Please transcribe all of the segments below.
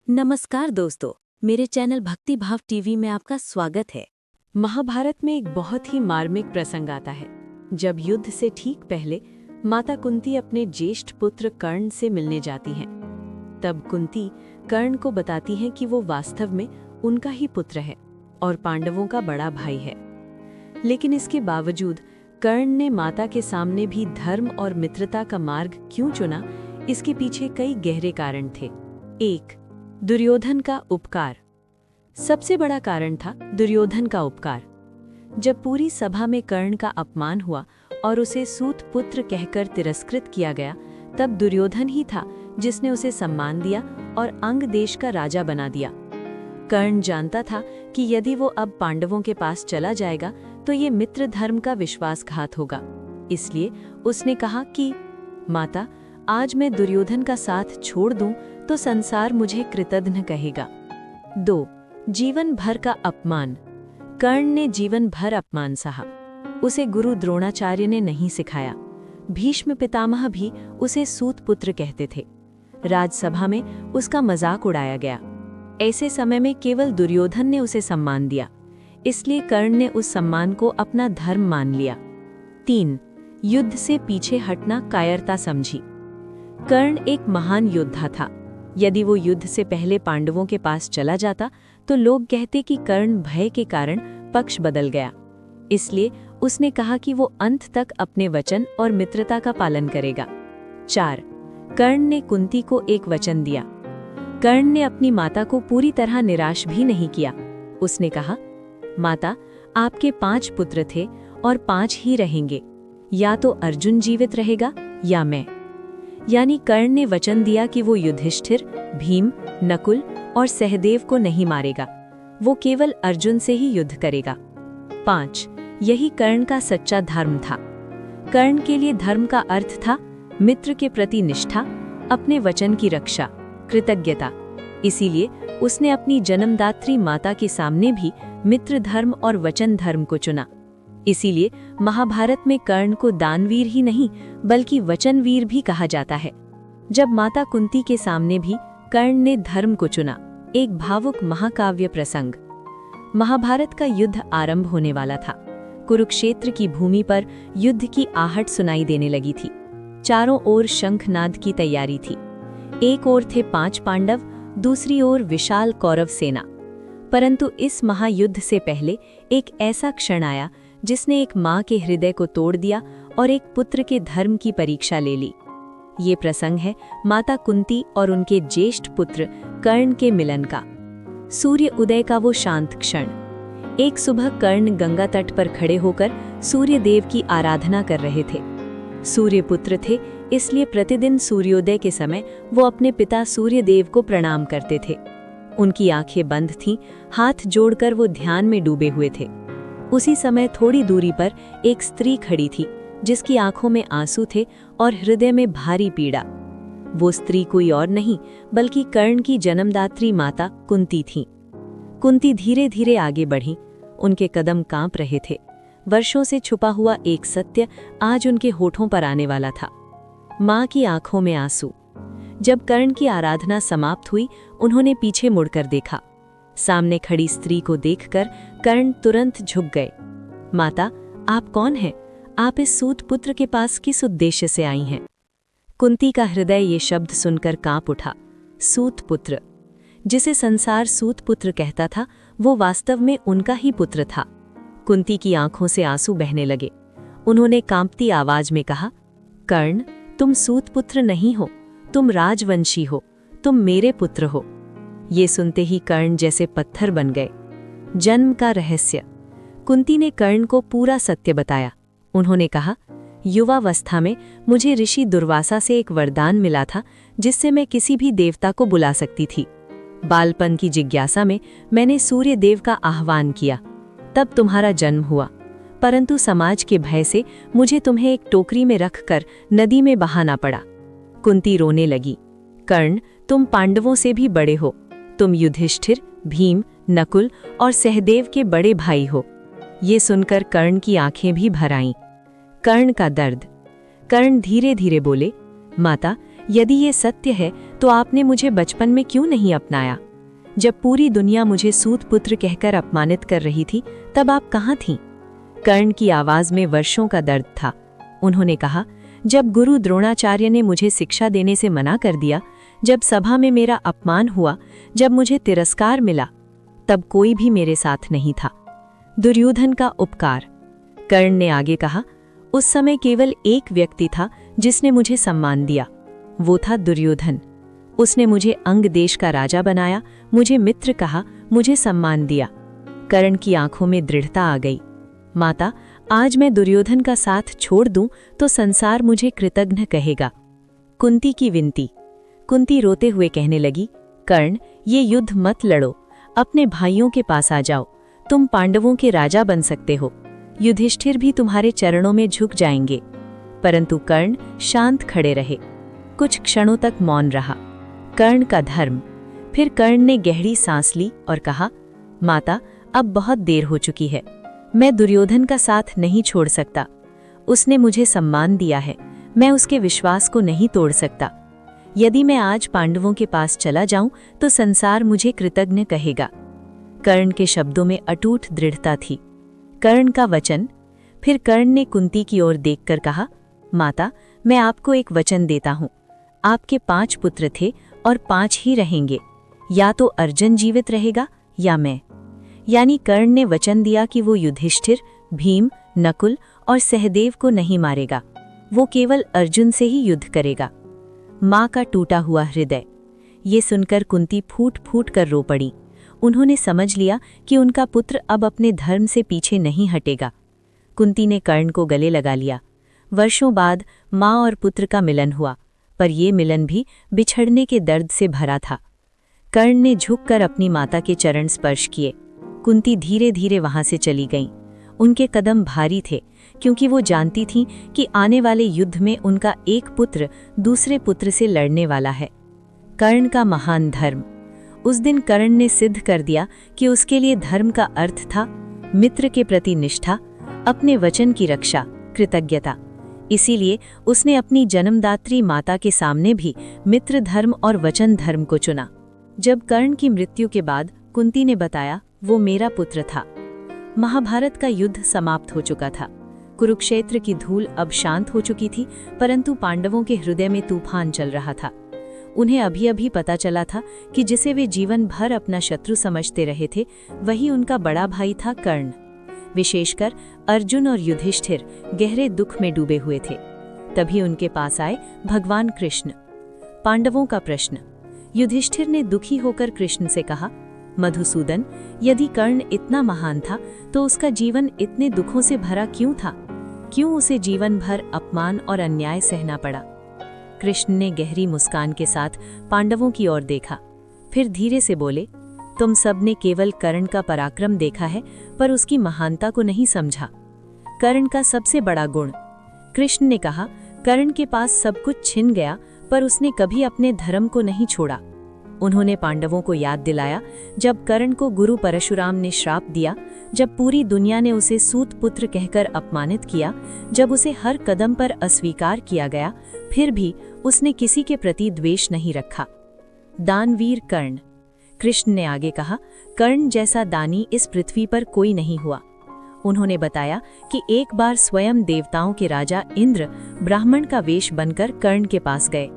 नमस्कार दोस्तों, मेरे चैनल भक्ति भाव टीवी में आपका स्वागत है। महाभारत में एक बहुत ही मार्मिक प्रसंग आता है, जब युद्ध से ठीक पहले माता कुंती अपने ज्येष्ठ पुत्र कर्ण से मिलने जाती हैं। तब कुंती कर्ण को बताती हैं कि वो वास्तव में उनका ही पुत्र है और पांडवों का बड़ा भाई है। लेकिन इसके बावजूद कर्ण ने माता के सामने भी धर्म और मित्रता का मार्ग क्यों चुना, इसके पीछे कई गहरे कारण थे। 1. दुर्योधन का उपकार। सबसे बड़ा कारण था दुर्योधन का उपकार। जब पूरी सभा में कर्ण का अपमान हुआ और उसे सूत पुत्र कहकर तिरस्कृत किया गया, तब दुर्योधन ही था जिसने उसे सम्मान दिया और अंग देश का राजा बना दिया। कर्ण जानता था कि यदि वो अब पांडवों के पास चला जाएगा तो ये मित्र धर्म का विश्वासघात होगा। इसलिए उसने कहा कि माता, आज मैं दुर्योधन का साथ छोड़ दूं तो संसार मुझे कृतघ्न कहेगा। 2. जीवन भर का अपमान। कर्ण ने जीवन भर अपमान सहा। उसे गुरु द्रोणाचार्य ने नहीं सिखाया। भीष्म पितामह भी उसे सूत पुत्र कहते थे। राजसभा में उसका मजाक उड़ाया गया। ऐसे समय में केवल दुर्योधन ने उसे सम्मान दिया, इसलिए कर्ण ने उस सम्मान को अपना धर्म मान लिया। 3. युद्ध से पीछे हटना कायरता समझी। कर्ण एक महान योद्धा था। यदि वो युद्ध से पहले पांडवों के पास चला जाता तो लोग कहते कि कर्ण भय के कारण पक्ष बदल गया। इसलिए उसने कहा कि वो अंत तक अपने वचन और मित्रता का पालन करेगा। 4. कर्ण ने कुंती को एक वचन दिया। कर्ण ने अपनी माता को पूरी तरह निराश भी नहीं किया। उसने कहा, माता, आपके 5 पुत्र थे और 5 ही रहेंगे। या तो अर्जुन जीवित रहेगा या मैं। यानी कर्ण ने वचन दिया कि वो युधिष्ठिर, भीम, नकुल और सहदेव को नहीं मारेगा। वो केवल अर्जुन से ही युद्ध करेगा। 5. यही कर्ण का सच्चा धर्म था। कर्ण के लिए धर्म का अर्थ था मित्र के प्रति निष्ठा, अपने वचन की रक्षा, कृतज्ञता। इसीलिए उसने अपनी जन्मदात्री माता के सामने भी मित्र धर्म और वचन धर्म को चुना। इसीलिए महाभारत में कर्ण को दानवीर ही नहीं बल्कि वचनवीर भी कहा जाता है। जब माता कुंती के सामने भी कर्ण ने धर्म को चुना। एक भावुक महाकाव्य प्रसंग। महाभारत का युद्ध आरंभ होने वाला था। कुरुक्षेत्र की भूमि पर युद्ध की आहट सुनाई देने लगी थी। चारों ओर शंखनाद की तैयारी थी। एक ओर थे 5 पांडव, दूसरी ओर विशाल कौरव सेना। परंतु इस महायुद्ध से पहले एक ऐसा क्षण आया जिसने एक माँ के हृदय को तोड़ दिया और एक पुत्र के धर्म की परीक्षा ले ली। ये प्रसंग है माता कुंती और उनके ज्येष्ठ पुत्र कर्ण के मिलन का। सूर्य उदय का वो शांत क्षण। एक सुबह कर्ण गंगा तट पर खड़े होकर सूर्य देव की आराधना कर रहे थे। सूर्य पुत्र थे, इसलिए प्रतिदिन सूर्योदय के समय वो अपने पिता सूर्य देव को प्रणाम करते थे। उनकी आंखें बंद थीं, हाथ जोड़कर वो ध्यान में डूबे हुए थे। उसी समय थोड़ी दूरी पर एक स्त्री खड़ी थी जिसकी आंखों में आंसू थे और हृदय में भारी पीड़ा। वो स्त्री कोई और नहीं बल्कि कर्ण की जन्मदात्री माता कुंती थीं। कुंती धीरे धीरे आगे बढ़ी। उनके कदम कांप रहे थे। वर्षों से छुपा हुआ एक सत्य आज उनके होठों पर आने वाला था। माँ की आंखों में आंसू। जब कर्ण की आराधना समाप्त हुई, उन्होंने पीछे मुड़कर देखा। सामने खड़ी स्त्री को देखकर कर्ण तुरंत झुक गए। माता, आप कौन हैं? आप इस सूत पुत्र के पास किस उद्देश्य से आई हैं? कुंती का हृदय ये शब्द सुनकर कांप उठा। सूत पुत्र। जिसे संसार सूत पुत्र कहता था, वो वास्तव में उनका ही पुत्र था। कुंती की आंखों से आंसू बहने लगे। उन्होंने कांपती आवाज में कहा, कर्ण, तुम सूत पुत्र नहीं हो, तुम राजवंशी हो, तुम मेरे पुत्र हो। ये सुनते ही कर्ण जैसे पत्थर बन गए। जन्म का रहस्य। कुंती ने कर्ण को पूरा सत्य बताया। उन्होंने कहा, युवावस्था में मुझे ऋषि दुर्वासा से एक वरदान मिला था जिससे मैं किसी भी देवता को बुला सकती थी। बालपन की जिज्ञासा में मैंने सूर्य देव का आह्वान किया, तब तुम्हारा जन्म हुआ। परंतु समाज के भय से मुझे तुम्हें एक टोकरी में रखकर नदी में बहाना पड़ा। कुंती रोने लगी। कर्ण, तुम पांडवों से भी बड़े हो। तुम युधिष्ठिर, भीम, नकुल और सहदेव के बड़े भाई हो। ये सुनकर कर्ण की आंखें भी भर आईं। कर्ण का दर्द। कर्ण धीरे धीरे बोले, माता, यदि ये सत्य है तो आपने मुझे बचपन में क्यों नहीं अपनाया? जब पूरी दुनिया मुझे सूत पुत्र कहकर अपमानित कर रही थी, तब आप कहाँ थीं? कर्ण की आवाज में वर्षों का दर्द था। उन्होंने कहा, जब गुरु द्रोणाचार्य ने मुझे शिक्षा देने से मना कर दिया, जब सभा में मेरा अपमान हुआ, जब मुझे तिरस्कार मिला, तब कोई भी मेरे साथ नहीं था। दुर्योधन का उपकार। कर्ण ने आगे कहा, उस समय केवल एक व्यक्ति था जिसने मुझे सम्मान दिया, वो था दुर्योधन। उसने मुझे अंग देश का राजा बनाया, मुझे मित्र कहा, मुझे सम्मान दिया। कर्ण की आंखों में दृढ़ता आ गई। माता, आज मैं दुर्योधन का साथ छोड़ दूं तो संसार मुझे कृतज्ञ कहेगा। कुंती की विनती। कुंती रोते हुए कहने लगी, कर्ण, ये युद्ध मत लड़ो, अपने भाइयों के पास आ जाओ, तुम पांडवों के राजा बन सकते हो। युधिष्ठिर भी तुम्हारे चरणों में झुक जाएंगे। परंतु कर्ण शांत खड़े रहे। कुछ क्षणों तक मौन रहा। कर्ण का धर्म। फिर कर्ण ने गहरी सांस ली और कहा, माता, अब बहुत देर हो चुकी है, मैं दुर्योधन का साथ नहीं छोड़ सकता। उसने मुझे सम्मान दिया है, मैं उसके विश्वास को नहीं तोड़ सकता। यदि मैं आज पांडवों के पास चला जाऊं तो संसार मुझे कृतज्ञ कहेगा। कर्ण के शब्दों में अटूट दृढ़ता थी। कर्ण का वचन। फिर कर्ण ने कुंती की ओर देखकर कहा, माता, मैं आपको एक वचन देता हूं। आपके 5 पुत्र थे और 5 ही रहेंगे, या तो अर्जुन जीवित रहेगा या मैं। यानी कर्ण ने वचन दिया कि वो युधिष्ठिर, भीम, नकुल और सहदेव को नहीं मारेगा, वो केवल अर्जुन से ही युद्ध करेगा। माँ का टूटा हुआ हृदय। ये सुनकर कुंती फूट फूट कर रो पड़ी। उन्होंने समझ लिया कि उनका पुत्र अब अपने धर्म से पीछे नहीं हटेगा। कुंती ने कर्ण को गले लगा लिया। वर्षों बाद माँ और पुत्र का मिलन हुआ, पर यह मिलन भी बिछड़ने के दर्द से भरा था। कर्ण ने झुककर अपनी माता के चरण स्पर्श किए। कुंती धीरे धीरे वहां से चली गईं। उनके कदम भारी थे, क्योंकि वो जानती थीं कि आने वाले युद्ध में उनका एक पुत्र दूसरे पुत्र से लड़ने वाला है। कर्ण का महान धर्म। उस दिन कर्ण ने सिद्ध कर दिया कि उसके लिए धर्म का अर्थ था मित्र के प्रति निष्ठा, अपने वचन की रक्षा, कृतज्ञता। इसीलिए उसने अपनी जन्मदात्री माता के सामने भी मित्र धर्म और वचन धर्म को चुना। जब कर्ण की मृत्यु के बाद कुंती ने बताया, वो मेरा पुत्र था। महाभारत का युद्ध समाप्त हो चुका था। कुरुक्षेत्र की धूल अब शांत हो चुकी थी, परंतु पांडवों के हृदय में तूफान चल रहा था। उन्हें अभी अभी पता चला था कि जिसे वे जीवन भर अपना शत्रु समझते रहे थे, वही उनका बड़ा भाई था कर्ण। विशेषकर अर्जुन और युधिष्ठिर गहरे दुख में डूबे हुए थे। तभी उनके पास आए भगवान कृष्ण। पांडवों का प्रश्न। युधिष्ठिर ने दुखी होकर कृष्ण से कहा, मधुसूदन, यदि कर्ण इतना महान था तो उसका जीवन इतने दुखों से भरा क्यों था? क्यों उसे जीवन भर अपमान और अन्याय सहना पड़ा? कृष्ण ने गहरी मुस्कान के साथ पांडवों की ओर देखा, फिर धीरे से बोले, तुम सबने केवल कर्ण का पराक्रम देखा है, पर उसकी महानता को नहीं समझा। कर्ण का सबसे बड़ा गुण। कृष्ण ने कहा, कर्ण के पास सब कुछ छिन गया, पर उसने कभी अपने धर्म को नहीं छोड़ा। उन्होंने पांडवों को याद दिलाया, जब कर्ण को गुरु परशुराम ने श्राप दिया, जब पूरी दुनिया ने उसे सूत पुत्र कहकर अपमानित किया, जब उसे हर कदम पर अस्वीकार किया गया, फिर भी उसने किसी के प्रति द्वेष नहीं रखा। दानवीर कर्ण। कृष्ण ने आगे कहा, कर्ण जैसा दानी इस पृथ्वी पर कोई नहीं हुआ। उन्होंने बताया कि एक बार स्वयं देवताओं के राजा इंद्र ब्राह्मण का वेश बनकर कर्ण के पास गए।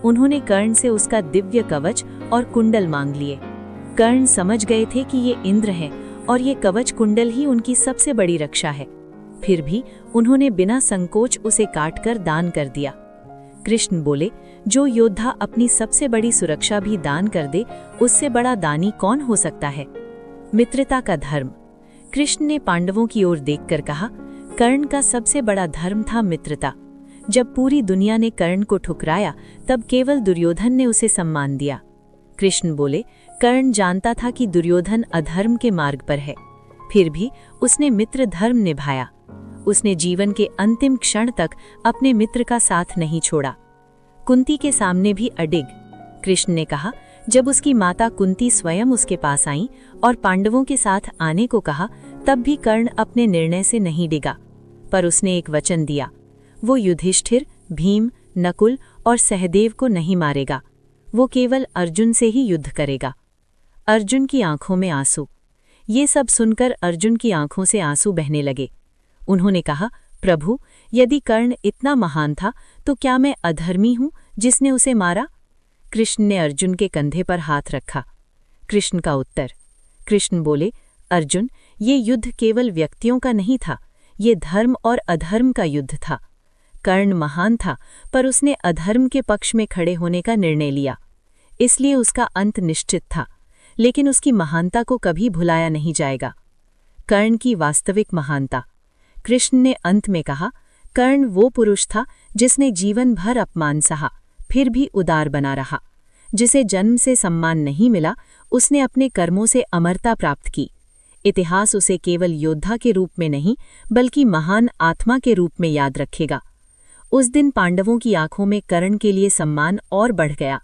उन्होंने कर्ण से उसका दिव्य कवच और कुंडल मांग लिए। कर्ण समझ गए थे कि ये इंद्र हैं और ये कवच कुंडल ही उनकी सबसे बड़ी रक्षा है। फिर भी उन्होंने बिना संकोच उसे काटकर दान कर दिया। कृष्ण बोले, जो योद्धा अपनी सबसे बड़ी सुरक्षा भी दान कर दे, उससे बड़ा दानी कौन हो सकता है? मित्रता का धर्म। कृष्ण ने पांडवों की ओर देखकर कहा, कर्ण का सबसे बड़ा धर्म था मित्रता। जब पूरी दुनिया ने कर्ण को ठुकराया, तब केवल दुर्योधन ने उसे सम्मान दिया। कृष्ण बोले, कर्ण जानता था कि दुर्योधन अधर्म के मार्ग पर है, फिर भी उसने मित्र धर्म निभाया। उसने जीवन के अंतिम क्षण तक अपने मित्र का साथ नहीं छोड़ा। कुंती के सामने भी अडिग। कृष्ण ने कहा, जब उसकी माता कुंती स्वयं उसके पास आईं और पांडवों के साथ आने को कहा, तब भी कर्ण अपने निर्णय से नहीं डिगा, पर उसने एक वचन दिया। वो युधिष्ठिर, भीम, नकुल और सहदेव को नहीं मारेगा, वो केवल अर्जुन से ही युद्ध करेगा। अर्जुन की आंखों में आंसू। ये सब सुनकर अर्जुन की आंखों से आंसू बहने लगे। उन्होंने कहा, प्रभु, यदि कर्ण इतना महान था तो क्या मैं अधर्मी हूं जिसने उसे मारा? कृष्ण ने अर्जुन के कंधे पर हाथ रखा। कृष्ण का उत्तर। कृष्ण बोले, अर्जुन, ये युद्ध केवल व्यक्तियों का नहीं था, ये धर्म और अधर्म का युद्ध था। कर्ण महान था, पर उसने अधर्म के पक्ष में खड़े होने का निर्णय लिया, इसलिए उसका अंत निश्चित था, लेकिन उसकी महानता को कभी भुलाया नहीं जाएगा। कर्ण की वास्तविक महानता। कृष्ण ने अंत में कहा, कर्ण वो पुरुष था जिसने जीवन भर अपमान सहा, फिर भी उदार बना रहा। जिसे जन्म से सम्मान नहीं मिला, उसने अपने कर्मों से अमरता प्राप्त की। इतिहास उसे केवल योद्धा के रूप में नहीं, बल्कि महान आत्मा के रूप में याद रखेगा। उस दिन पांडवों की आंखों में कर्ण के लिए सम्मान और बढ़ गया।